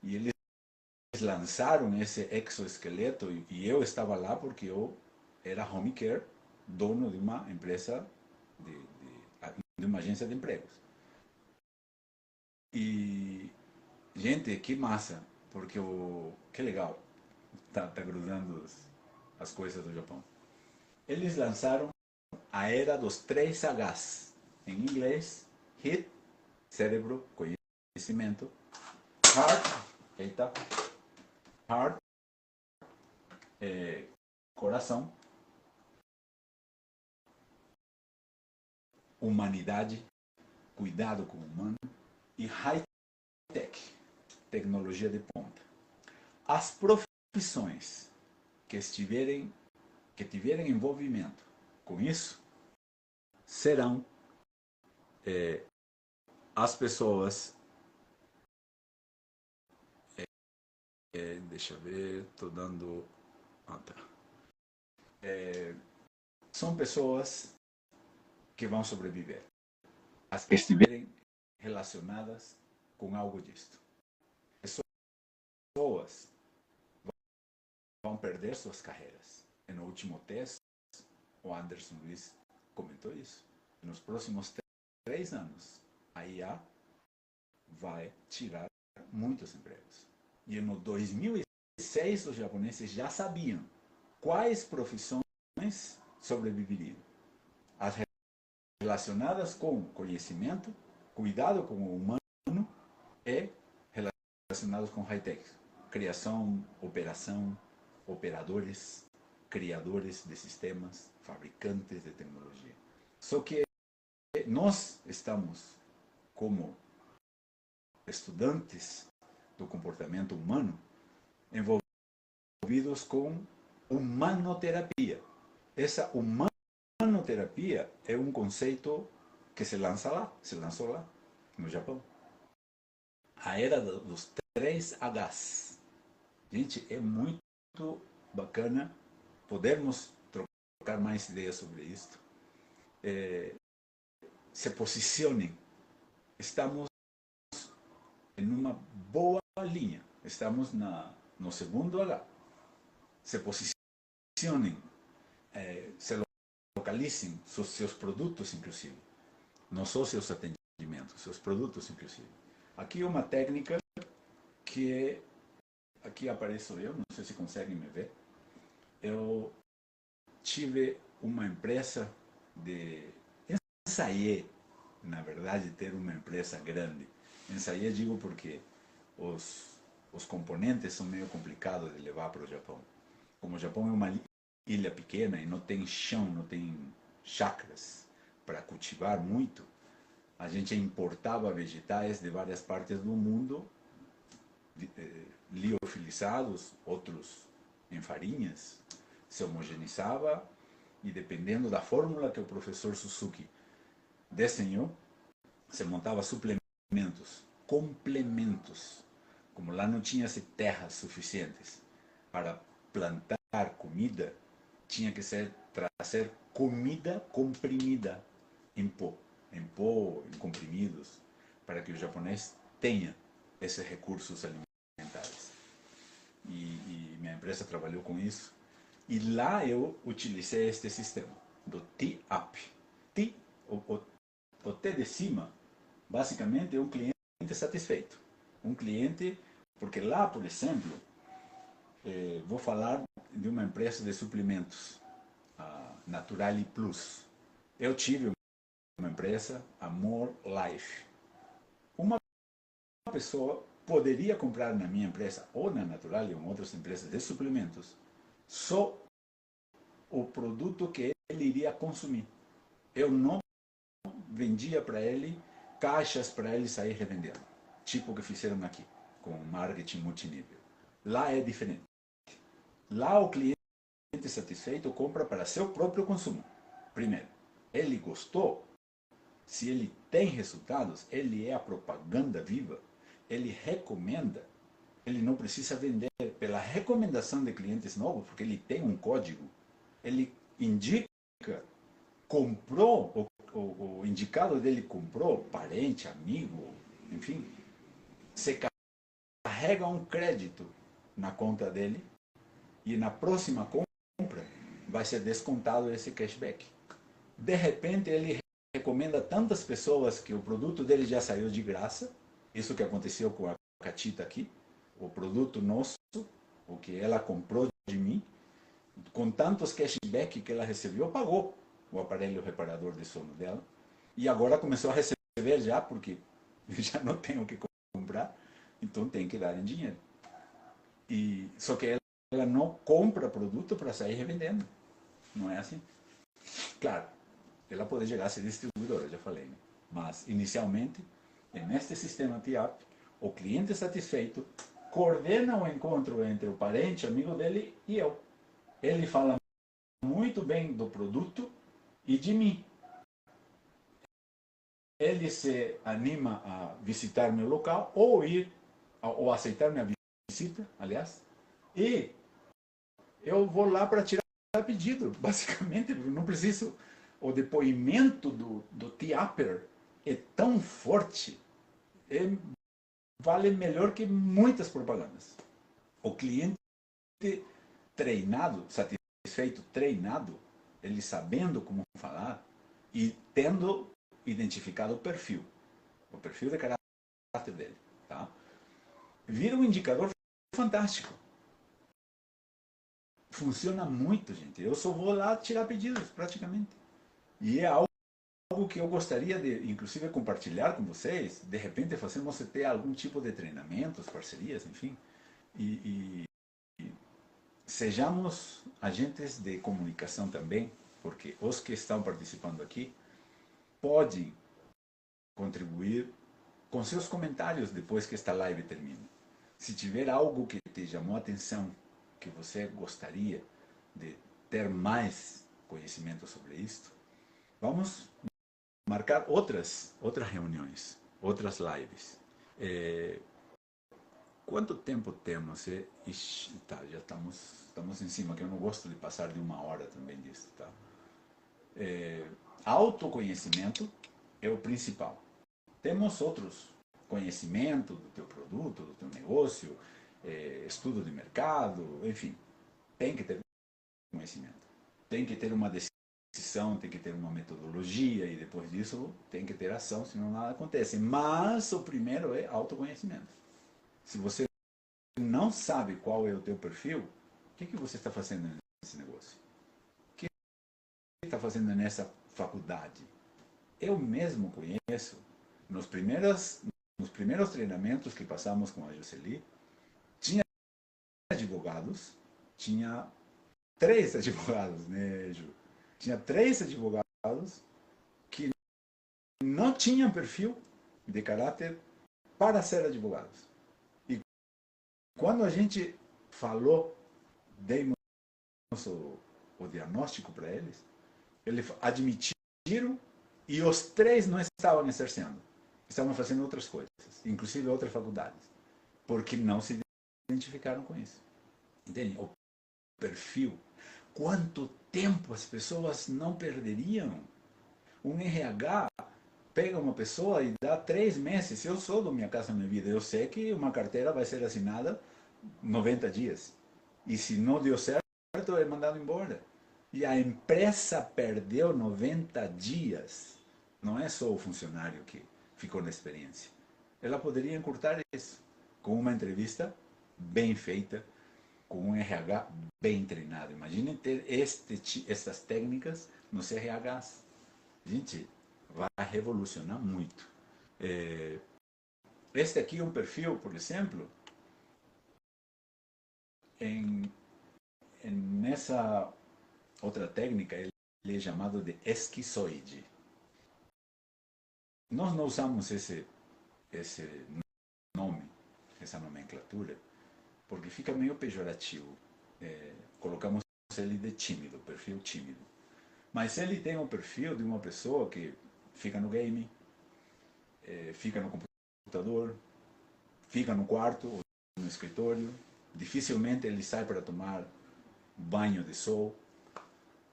e eles lançaram esse exoesqueleto, e eu estava lá porque eu era home care, dono de uma empresa, de uma agência de empregos. E, gente, que massa, porque que legal, tá cruzando as coisas do Japão. Eles lançaram a era dos 3 Hs, em inglês, Head, cérebro, conhecimento, Heart, eita, Heart, coração, humanidade, cuidado com o humano, e high-tech, tecnologia de ponta. As profissões que tiverem envolvimento com isso serão as pessoas. Deixa eu ver, estou dando. Tá. São pessoas que vão sobreviver. As que estiverem relacionadas com algo disto. Pessoas vão perder suas carreiras. E no último teste, o Anderson Luiz comentou isso. Nos próximos 3 anos, a IA vai tirar muitos empregos. E no 2006, os japoneses já sabiam quais profissões sobreviveriam. As relacionadas com conhecimento, cuidado com o humano e relacionadas com high-tech. Criação, operação, operadores, criadores de sistemas, fabricantes de tecnologia. Só que nós estamos, como estudantes do comportamento humano, envolvidos com humanoterapia. Essa humanoterapia é um conceito que se lançou lá, no Japão. A era dos 3 Hs. Gente, é muito bacana podermos trocar mais ideias sobre isso. Se posicionem. Estamos em uma boa linha. Estamos no segundo H. Se posicionem, se localicem seus produtos, inclusive. Não só seus atendimentos, seus produtos, inclusive. Aqui é uma técnica que aqui apareço eu, não sei se conseguem me ver. Eu tive uma empresa ensaiei, na verdade, ter uma empresa grande. Ensaiei, digo, porque os componentes são meio complicados de levar para o Japão. Como o Japão é uma ilha pequena e não tem chão, não tem chacras para cultivar muito, a gente importava vegetais de várias partes do mundo, liofilizados, outros em farinhas, se homogeneizava e, dependendo da fórmula que o professor Suzuki desenhou, se montava suplementos, complementos. Como lá não tinha terras suficientes para plantar comida, tinha que trazer comida comprimida em pó, em comprimidos, para que o japonês tenha esses recursos alimentares. E minha empresa trabalhou com isso. E lá eu utilizei este sistema do T-Up. O T de cima, basicamente, é um cliente satisfeito. Um cliente, porque lá, por exemplo, vou falar de uma empresa de suplementos, a Naturali Plus. Eu tive uma empresa, a More Life. Uma pessoa poderia comprar na minha empresa, ou na Naturali, ou em outras empresas de suplementos, só o produto que ele iria consumir. Eu não vendia para ele caixas para ele sair revendendo, tipo o que fizeram aqui com marketing multinível. Lá é diferente. Lá o cliente satisfeito compra para seu próprio consumo. Primeiro, ele gostou, se ele tem resultados, ele é a propaganda viva, ele recomenda, ele não precisa vender pela recomendação de clientes novos, porque ele tem um código, ele indica, comprou, o indicado dele comprou, parente, amigo, enfim, você carrega um crédito na conta dele e na próxima compra vai ser descontado esse cashback. De repente ele recomenda tantas pessoas que o produto dele já saiu de graça, isso que aconteceu com a Catita aqui, o produto nosso, o que ela comprou de mim, com tantos cashback que ela recebeu, pagou o aparelho reparador de sono dela, e agora começou a receber já, porque já não tem o que comprar, então tem que dar em dinheiro. Só que ela não compra produto para sair revendendo, não é assim? Claro, ela pode chegar a ser distribuidora, já falei, né? Mas inicialmente, neste sistema TIAP, o cliente satisfeito coordena o encontro entre o parente, amigo dele e eu. Ele fala muito bem do produto e de mim. Ele se anima a visitar meu local ou aceitar minha visita, aliás, e eu vou lá para tirar pedido, basicamente, porque não preciso. O depoimento do TIAPer é tão forte, vale melhor que muitas propagandas. O cliente treinado, satisfeito, treinado, ele sabendo como falar e tendo identificado o perfil de caráter dele, tá? Vira um indicador fantástico. Funciona muito, gente. Eu só vou lá tirar pedidos, praticamente. E é algo que eu gostaria de, inclusive, compartilhar com vocês. De repente, fazer você ter algum tipo de treinamentos, parcerias, enfim. E sejamos agentes de comunicação também, porque os que estão participando aqui podem contribuir com seus comentários depois que esta live termine. Se tiver algo que te chamou a atenção, que você gostaria de ter mais conhecimento sobre isto, vamos marcar outras reuniões, outras lives. Quanto tempo temos? Ixi, tá, já estamos em cima, que eu não gosto de passar de 1 hora também disso. Tá? Autoconhecimento é o principal. Temos outros, conhecimento do teu produto, do teu negócio, estudo de mercado, enfim, tem que ter conhecimento. Tem que ter uma decisão, tem que ter uma metodologia e depois disso tem que ter ação, senão nada acontece. Mas o primeiro é autoconhecimento. Se você não sabe qual é o teu perfil, o que você está fazendo nesse negócio? O que você está fazendo nessa faculdade? Eu mesmo conheço, nos primeiros treinamentos que passamos com a Jocely, tinha advogados, tinha 3 advogados, né, Ju? Tinha 3 advogados que não tinham perfil de caráter para ser advogados. E quando a gente falou, demos o diagnóstico para eles admitiram e os 3 não estavam exercendo. Estavam fazendo outras coisas, inclusive outras faculdades, porque não se identificaram com isso. Entende? O perfil. Quanto tempo as pessoas não perderiam? Um RH pega uma pessoa e dá 3 meses. Eu sou do Minha Casa Minha Vida. Eu sei que uma carteira vai ser assinada 90 dias. E se não deu certo, é mandado embora. E a empresa perdeu 90 dias. Não é só o funcionário que ficou na experiência. Ela poderia encurtar isso com uma entrevista bem feita, com um RH bem treinado. Imagine ter essas técnicas nos RHs. Gente, vai revolucionar muito. Este aqui é um perfil, por exemplo, nessa outra técnica, ele é chamado de esquizoide. Nós não usamos esse nome, essa nomenclatura, porque fica meio pejorativo. Colocamos ele de tímido, perfil tímido. Mas ele tem um perfil de uma pessoa que fica no game, fica no computador, fica no quarto ou no escritório, dificilmente ele sai para tomar banho de sol,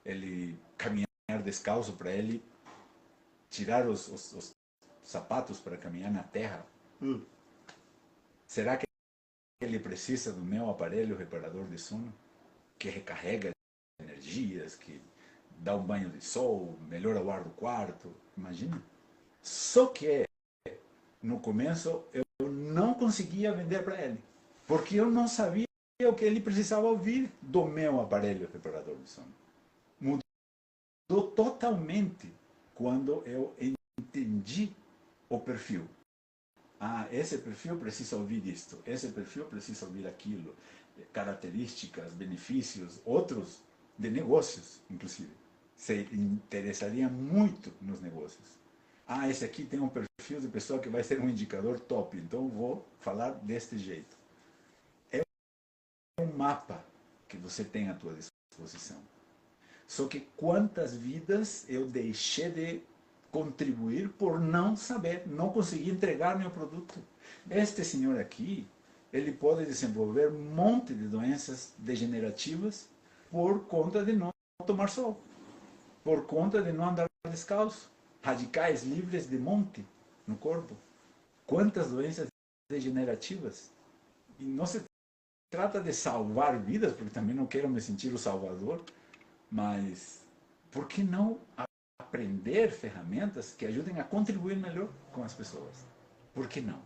ele caminhar descalço para ele tirar os sapatos para caminhar na terra. Será que ele precisa do meu aparelho reparador de sono, que recarrega energias, que dá um banho de sol, melhora o ar do quarto? Imagina. Só que no começo eu não conseguia vender para ele, porque eu não sabia o que ele precisava ouvir do meu aparelho reparador de sono. Mudou totalmente quando eu entendi o perfil. Esse perfil precisa ouvir isto, esse perfil precisa ouvir aquilo, características, benefícios, outros de negócios, inclusive. Se interessaria muito nos negócios. Esse aqui tem um perfil de pessoa que vai ser um indicador top, então vou falar deste jeito. É um mapa que você tem à tua disposição. Só que quantas vidas eu deixei de contribuir por não saber, não conseguir entregar meu produto. Este senhor aqui, ele pode desenvolver um monte de doenças degenerativas por conta de não tomar sol, por conta de não andar descalço, radicais livres de monte no corpo. Quantas doenças degenerativas. E não se trata de salvar vidas, porque também não quero me sentir o salvador, mas por que não aprender ferramentas que ajudem a contribuir melhor com as pessoas? Por que não?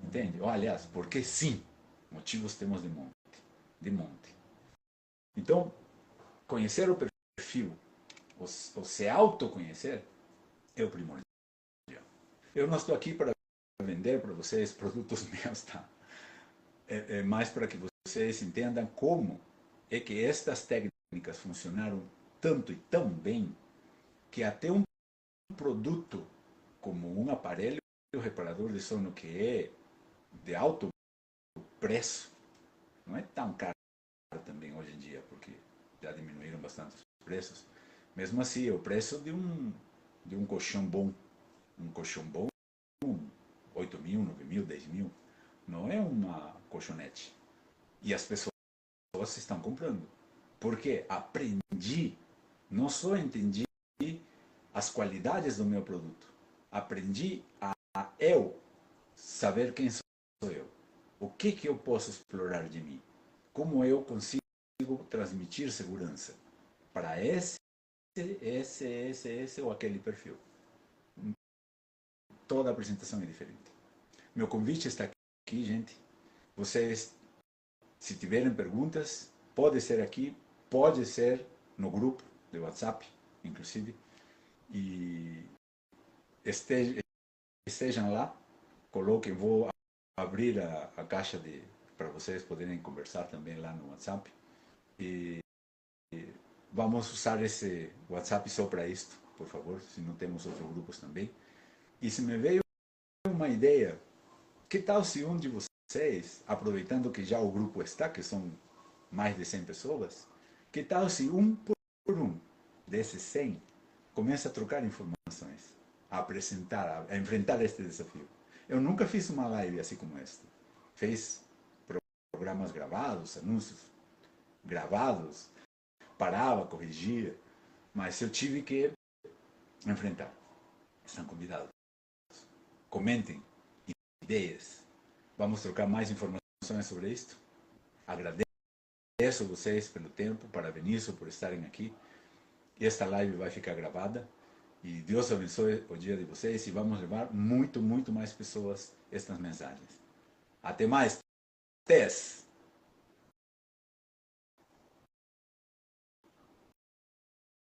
Entende? Ou, aliás, porque sim. Motivos temos de monte. De monte. Então, conhecer o perfil, ou se autoconhecer, é o primordial. Eu não estou aqui para vender para vocês produtos meus, tá? É mais para que vocês entendam como é que estas técnicas funcionaram tanto e tão bem que até um produto como um aparelho reparador de sono que é de alto preço, não é tão caro também hoje em dia, porque já diminuíram bastante os preços. Mesmo assim, é o preço de um colchão bom. Um colchão bom, 8 mil, 9 mil, 10 mil. Não é uma colchonete. E as pessoas estão comprando. Porque aprendi, não só entendi as qualidades do meu produto, aprendi a eu saber quem sou eu. O que eu posso explorar de mim? Como eu consigo transmitir segurança para esse ou aquele perfil? Toda a apresentação é diferente. Meu convite está aqui, gente. Vocês, se tiverem perguntas, pode ser aqui, pode ser no grupo de WhatsApp, inclusive. E estejam lá, coloquem, vou abrir a caixa para vocês poderem conversar também lá no WhatsApp. E vamos usar esse WhatsApp só para isto, por favor, se não temos outros grupos também. E se me veio uma ideia, que tal se um de vocês, aproveitando que já o grupo está, que são mais de 100 pessoas, que tal se um por um desses 100 começa a trocar informações, a apresentar, a enfrentar este desafio? Eu nunca fiz uma live assim como esta. Fiz programas gravados, anúncios gravados, parava, corrigia, mas eu tive que enfrentar. Estão convidados. Comentem ideias. Vamos trocar mais informações sobre isto. Agradeço a vocês pelo tempo, parabenizo por estarem aqui. Esta live vai ficar gravada e Deus abençoe o dia de vocês e vamos levar muito mais pessoas estas mensagens. Até mais. Tess!